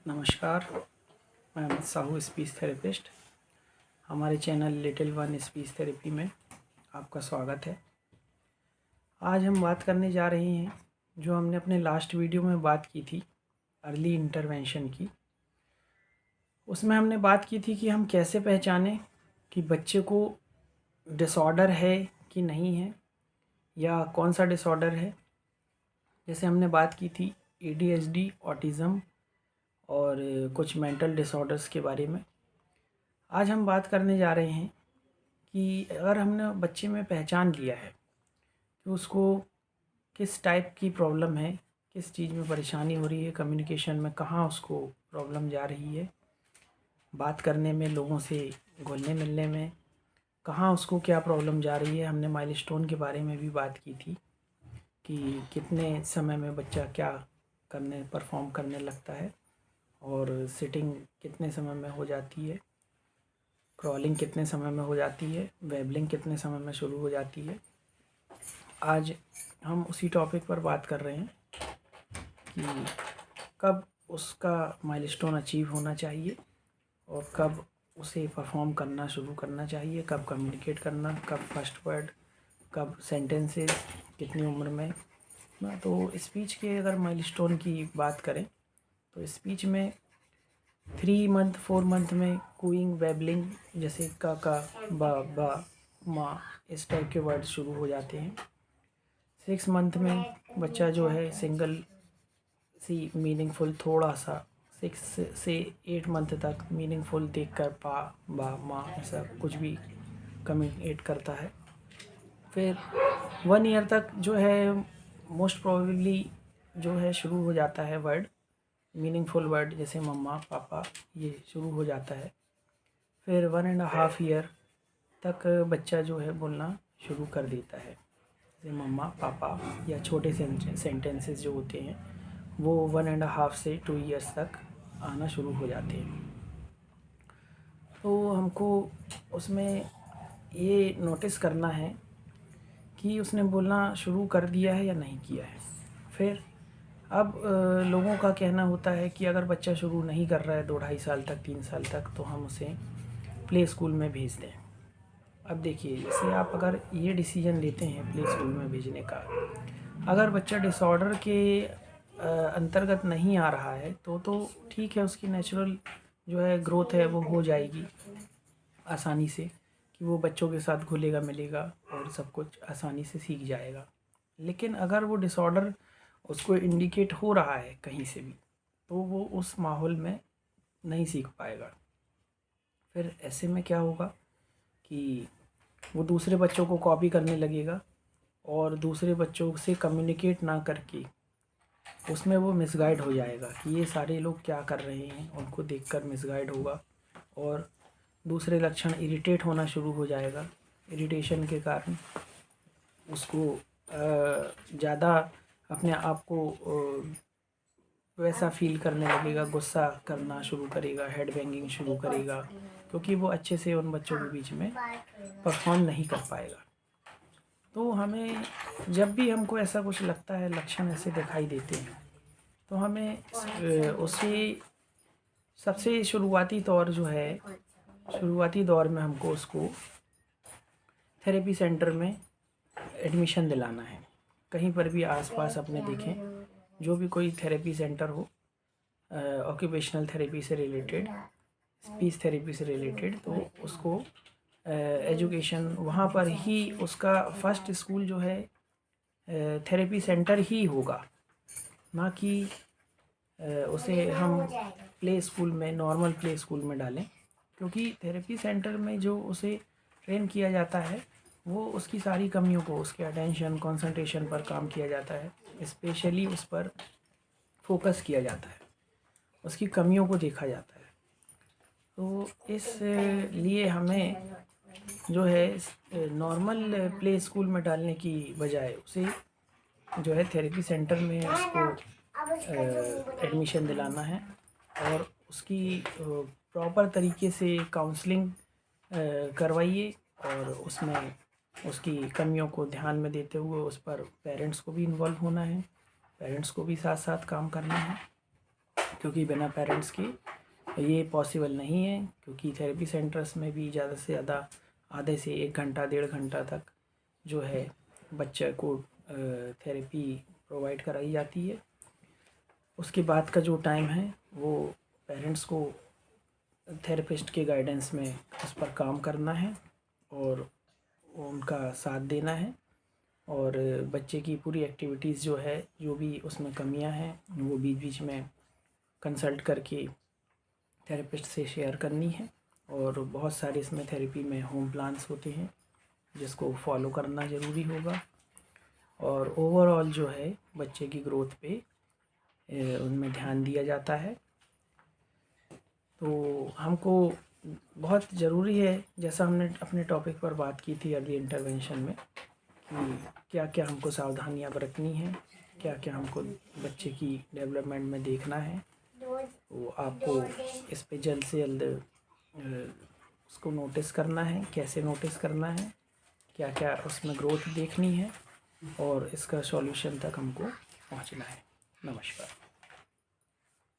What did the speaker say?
नमस्कार, मैं Amit Sahu speech therapist. हमारे channel little one speech therapy में आपका स्वागत है। आज हम बात करने जा रहे हैं जो हमने अपने लास्ट वीडियो में बात की थी अर्ली इंटरवेंशन की। उसमें हमने बात की थी कि हम कैसे पहचानें कि बच्चे को डिसऑर्डर है कि नहीं है या कौन सा डिसऑर्डर है। जैसे हमने बात की थी ADHD, ऑटिज़म और कुछ मेंटल डिसऑर्डर्स के बारे में। आज हम बात करने जा रहे हैं कि अगर हमने बच्चे में पहचान लिया है कि उसको किस टाइप की प्रॉब्लम है, किस चीज़ में परेशानी हो रही है, कम्युनिकेशन में कहाँ उसको प्रॉब्लम जा रही है, बात करने में, लोगों से घुलने मिलने में कहाँ उसको क्या प्रॉब्लम जा रही है। हमने माइलस्टोन के बारे में भी बात की थी कि कितने समय में बच्चा क्या परफॉर्म करने लगता है और सिटिंग कितने समय में हो जाती है, क्रॉलिंग कितने समय में हो जाती है, वेबलिंग कितने समय में शुरू हो जाती है। आज हम उसी टॉपिक पर बात कर रहे हैं कि कब उसका माइलस्टोन अचीव होना चाहिए और कब उसे परफॉर्म करना शुरू करना चाहिए, कब कम्युनिकेट करना, कब फर्स्ट वर्ड, कब सेंटेंसेस, कितनी उम्र में ना। तो स्पीच के अगर माइलस्टोन की बात करें तो स्पीच में 3 मंथ 4 मंथ में कूइंग, वेबलिंग जैसे का बा माँ इस टाइप के वर्ड शुरू हो जाते हैं। 6 मंथ में बच्चा जो है सिंगल सी मीनिंगफुल थोड़ा सा 6 से 8 मंथ तक मीनिंगफुल देखकर पा, बा, माँ ऐसा कुछ भी कम्युनिकेट करता है। फिर 1 ईयर तक जो है मोस्ट प्रोबेबली जो है शुरू हो जाता है वर्ड, मीनिंगफुल वर्ड जैसे मम्मा, पापा, ये शुरू हो जाता है। फिर 1.5 ईयर तक बच्चा जो है बोलना शुरू कर देता है, जैसे मम्मा, पापा या छोटे सेंटेंसेस जो होते हैं वो 1.5 से 2 ईयर्स तक आना शुरू हो जाते हैं। तो हमको उसमें ये नोटिस करना है कि उसने बोलना शुरू कर दिया है या नहीं किया है। फिर अब लोगों का कहना होता है कि अगर बच्चा शुरू नहीं कर रहा है 2 ढाई साल तक, 3 साल तक, तो हम उसे प्ले स्कूल में भेज दें। अब देखिए, जैसे आप अगर ये डिसीजन लेते हैं प्ले स्कूल में भेजने का, अगर बच्चा डिसऑर्डर के अंतर्गत नहीं आ रहा है तो ठीक है, उसकी नेचुरल जो है ग्रोथ है वो हो जाएगी आसानी से, कि वो बच्चों के साथ घुलेगा मिलेगा और सब कुछ आसानी से सीख जाएगा। लेकिन अगर वो डिसऑर्डर उसको इंडिकेट हो रहा है कहीं से भी, तो वो उस माहौल में नहीं सीख पाएगा। फिर ऐसे में क्या होगा कि वो दूसरे बच्चों को कॉपी करने लगेगा और दूसरे बच्चों से कम्युनिकेट ना करके उसमें वो मिसगाइड हो जाएगा कि ये सारे लोग क्या कर रहे हैं, उनको देखकर मिसगाइड होगा और दूसरे लक्षण इरिटेट होना शुरू हो जाएगा। इरिटेशन के कारण उसको ज़्यादा अपने आप को वैसा फील करने लगेगा, गुस्सा करना शुरू करेगा, हेड बैंगिंग शुरू करेगा, क्योंकि वो अच्छे से उन बच्चों के बीच में परफॉर्म नहीं कर पाएगा। तो हमें जब भी हमको ऐसा कुछ लगता है, लक्षण ऐसे दिखाई देते हैं, तो हमें उसी सबसे शुरुआती दौर में हमको उसको थेरेपी सेंटर में एडमिशन दिलाना है। कहीं पर भी आसपास अपने देखें, जो भी कोई थेरेपी सेंटर हो ऑक्यूपेशनल थेरेपी से रिलेटेड, स्पीच थेरेपी से रिलेटेड, तो उसको एजुकेशन वहाँ पर ही उसका फर्स्ट स्कूल जो है थेरेपी सेंटर ही होगा, ना कि उसे हम प्ले स्कूल में, नॉर्मल प्ले स्कूल में डालें। क्योंकि थेरेपी सेंटर में जो उसे ट्रेन किया जाता है वो उसकी सारी कमियों को, उसके अटेंशन, कंसंट्रेशन पर काम किया जाता है, स्पेशली उस पर फोकस किया जाता है, उसकी कमियों को देखा जाता है। तो इस लिए हमें जो है नॉर्मल प्ले स्कूल में डालने की बजाय उसे जो है थेरेपी सेंटर में उसको एडमिशन दिलाना है और उसकी प्रॉपर तरीके से काउंसलिंग करवाइए और उसमें उसकी कमियों को ध्यान में देते हुए उस पर पेरेंट्स को भी इन्वॉल्व होना है, पेरेंट्स को भी साथ साथ काम करना है। क्योंकि बिना पेरेंट्स के ये पॉसिबल नहीं है, क्योंकि थेरेपी सेंटर्स में भी ज़्यादा से ज़्यादा आधे से 1 घंटा 1.5 घंटा तक जो है बच्चे को थेरेपी प्रोवाइड कराई जाती है। उसके बाद का जो टाइम है वो पेरेंट्स को थेरेपिस्ट के गाइडेंस में उस पर काम करना है और उनका साथ देना है, और बच्चे की पूरी एक्टिविटीज़ जो है, जो भी उसमें कमियां हैं, वो बीच बीच में कंसल्ट करके थेरेपिस्ट से शेयर करनी है। और बहुत सारे इसमें थेरेपी में होम प्लान्स होते हैं जिसको फॉलो करना ज़रूरी होगा। और ओवरऑल जो है बच्चे की ग्रोथ पे उनमें ध्यान दिया जाता है। तो हमको बहुत ज़रूरी है, जैसा हमने अपने टॉपिक पर बात की थी अर्ली इंटरवेंशन में, कि क्या क्या हमको सावधानियां बरतनी है, क्या क्या हमको बच्चे की डेवलपमेंट में देखना है। तो आपको इस पे जल्द से जल्द उसको नोटिस करना है, कैसे नोटिस करना है, क्या क्या उसमें ग्रोथ देखनी है, और इसका सॉल्यूशन तक हमको पहुंचना है। नमस्कार।